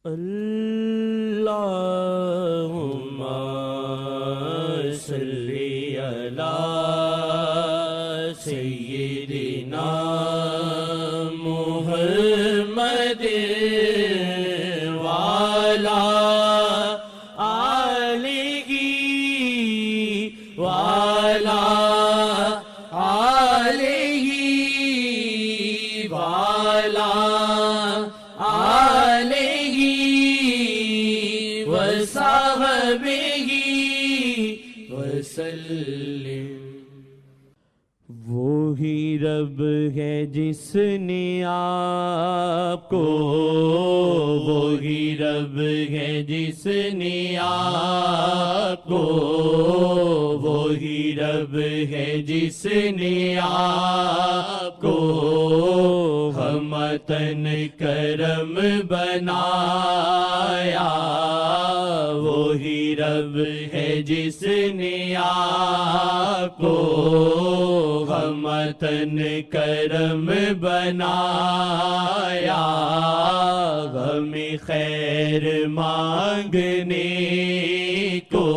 اللہم صلی علی سیدنا محمد وعلی آلہ وعلی آلہ وعلی آلہ وصحبہ وسلم۔ وہی رب ہے جس نے آپ کو، وہی رب ہے جس نے آپ کو، وہی رب ہے جس نے آپ کو ہمتن کرم بنایا، وہی رب ہے جس نے آپ کو ہمتن کرم بنایا، ہمیں خیر مانگنے کو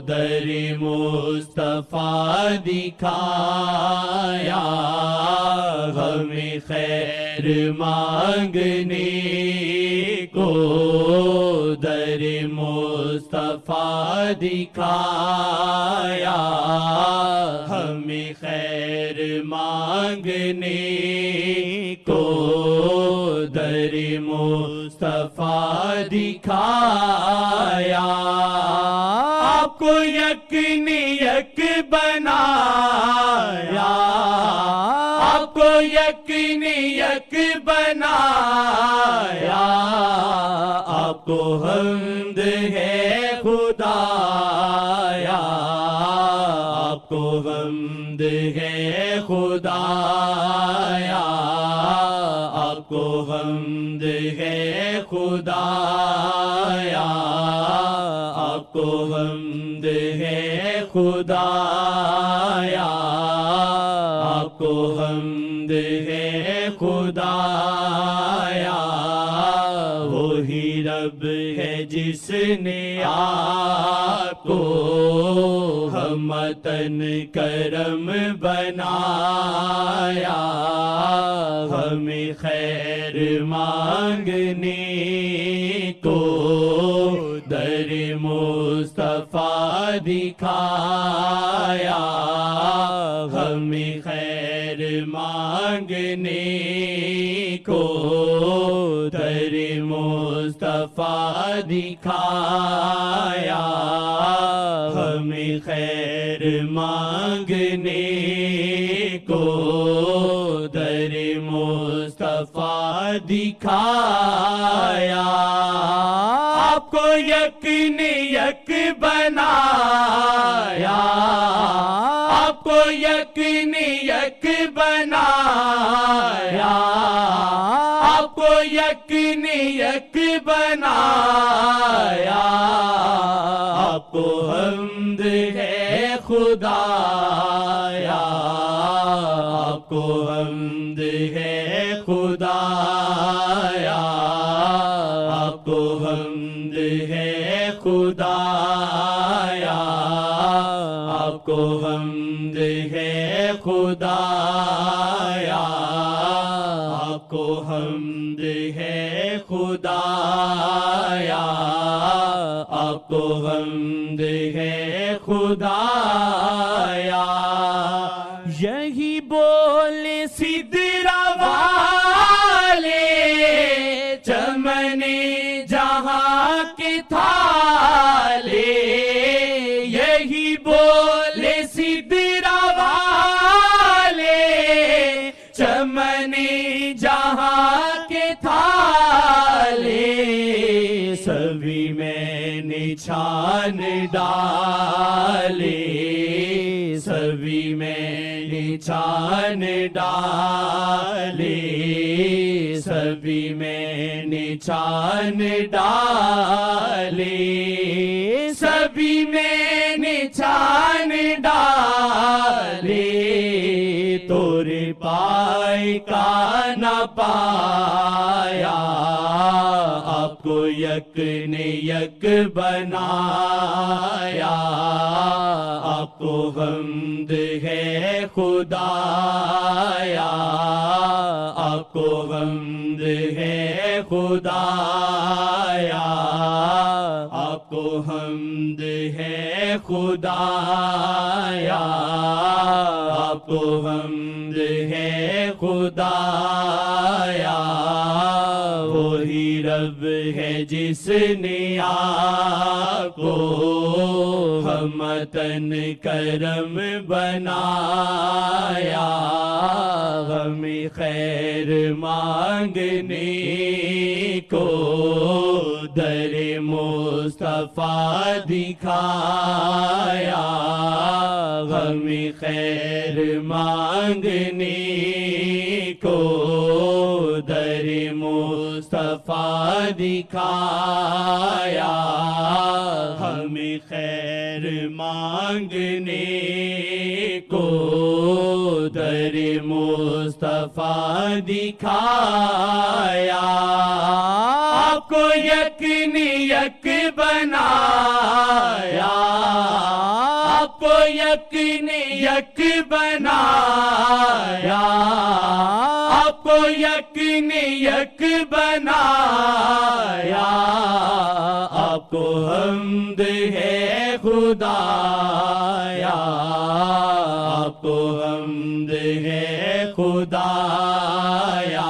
در مصطفیٰ دکھایا، ہمیں خیر مانگنے کو در مصطفیٰ دکھایا، ہمیں خیر مانگنے کو در مصطفیٰ دکھایا، آپ کو یکن یک بنایا، آپ کو یکن یک بنایا، آپ کو حمد ہے خدایا، آپ کو حمد ہے خدایا، آپ کو حمد ہے خدایا، آپ کو حمد ہے خدایا، آپ کو حمد ہے خدایا، وہی رب ہے جس نے آپ کو ہمتن کرم بنایا، ہمیں خیر مانگنے کو در مصطفیٰ دکھایا، ہمیں خیر مانگنے کو در مصطفیٰ دکھایا، ہمیں خیر مانگنے کو در مصطفیٰ دکھایا، آپ کو یکن یک بنایا، آپ کو یکن یک بنایا، آپ کو یکن یک بنایا، آپ کو حمد ہے خدایا، آپ کو حمد ہے خدایا، آپ کو حمد ہے خدایا، آپ کو حمد ہے خدایا، آپ کو حمد ہے خدایا، آپ کو حمد ہے خدایا، یہی بولے سدرا والے چمن جہاں کے تھالے، یہی بولے سدرا والے چمن جہاں کے تھالے، سبھی میں نے چھان ڈالے، سبھی میں نے چھان ڈالے، سبھی میں نے چھان ڈالے، سبھی میں نے چھان ڈالے، تورے پائے کا نہ پایا، آپ کو یک نے یک بنایا، آپ کو حمد ہے خدایا، آپ کو حمد ہے خدایا، آپ کو حمد ہے خدایا، آپ کو حمد ہے خدایا، وہی رب ہے جس نے آپ کو ہمتن کرم بنایا، ہمیں خیر مانگنے کو در مصطفیٰ دکھایا، ہمیں خیر مانگنے کو در مصطفیٰ دکھایا، ہمیں خیر مانگنے کو در مصطفیٰ دکھایا، آپ کو یک نے یک بنایا، آپ کو یک نے یک بنایا، آپ کو یک نے یک بنایا، آپ کو حمد ہے خدایا، آپ کو حمد ہے خدایا،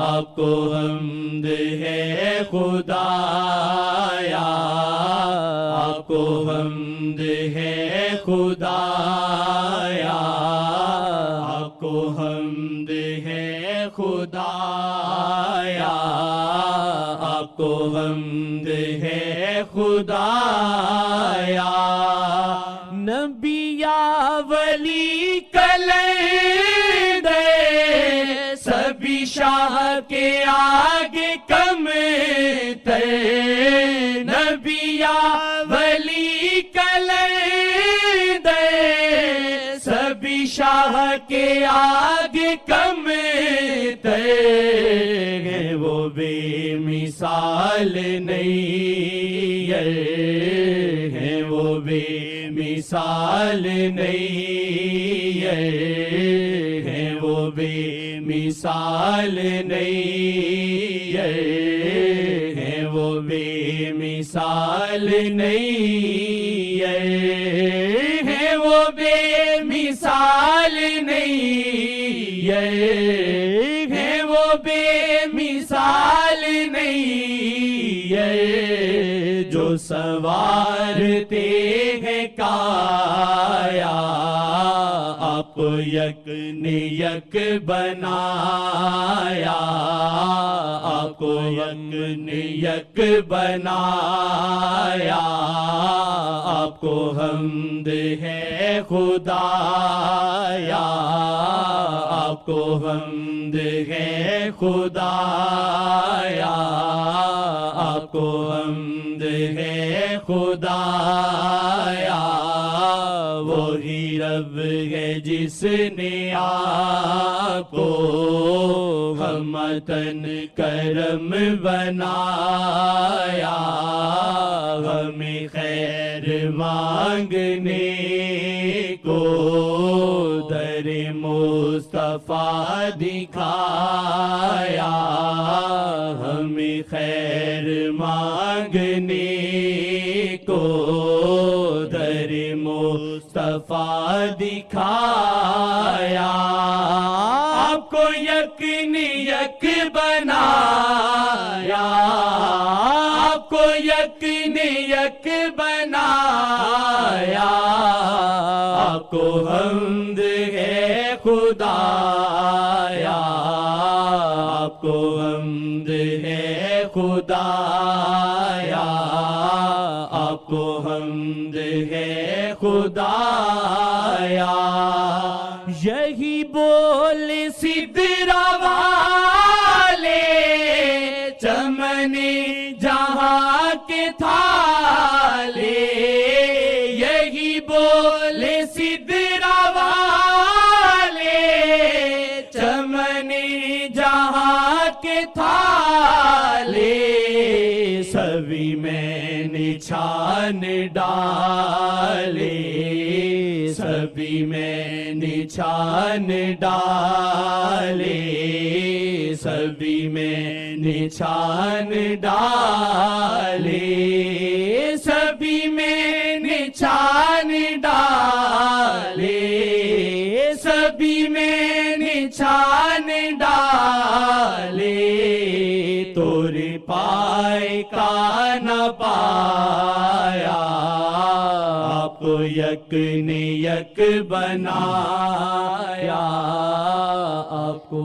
آپ کو حمد ہے خدایا، آپ کو حمد ہے خدایا، آپ کو حمد ہے خدایا، آپ کو حمد ہے خدایا، نبی یا ولی کلندر سبھی شاہ کے آگے کم تر، نبی یا ولی کلندر سبھی شاہ کے آگے کم تر، وہ بے مثال نہیں ہے، وہ بے مثال نہیں ہے، وہ بے مثال نہیں ہے، وہ بے مثال نہیں ہے، وہ بے مثال نہیں ہے، وہ بے مثال نہیں ہے، جو سوارتے ہیں کایا، آپ یک نے یک بنایا، آپ کو یک نے یک بنایا، آپ کو حمد ہے خدایا، آپ کو حمد ہے خدایا، آپ کو حمد ہے خدایا، وہی رب ہے جس نے آپ کو ہمتن کرم بنایا، ہمیں خیر مانگنے کو در مصطفیٰ دکھایا، ہمیں خیر مانگنے کو در مصطفیٰ دکھایا، آپ کو یک نے یک بنایا، آپ کو یک نے یک بنایا، آپ کو حمد ہے خدایا، آپ کو حمد ہے خدایا، آپ کو حمد ہے خدایا، یہی بول سدرا والے چمن جہاں کے تھالے، یہی بول سدرا والے چمن جہاں کے تھالے، نشان ڈالے سبھی میں نشان ڈالے سبھی میں نشان ڈالے سبھی میں نشان ڈالے سبھی میں نشان ڈالے تورے پائے کا نہ پایا آپ یک نے یک بنایا آپ کو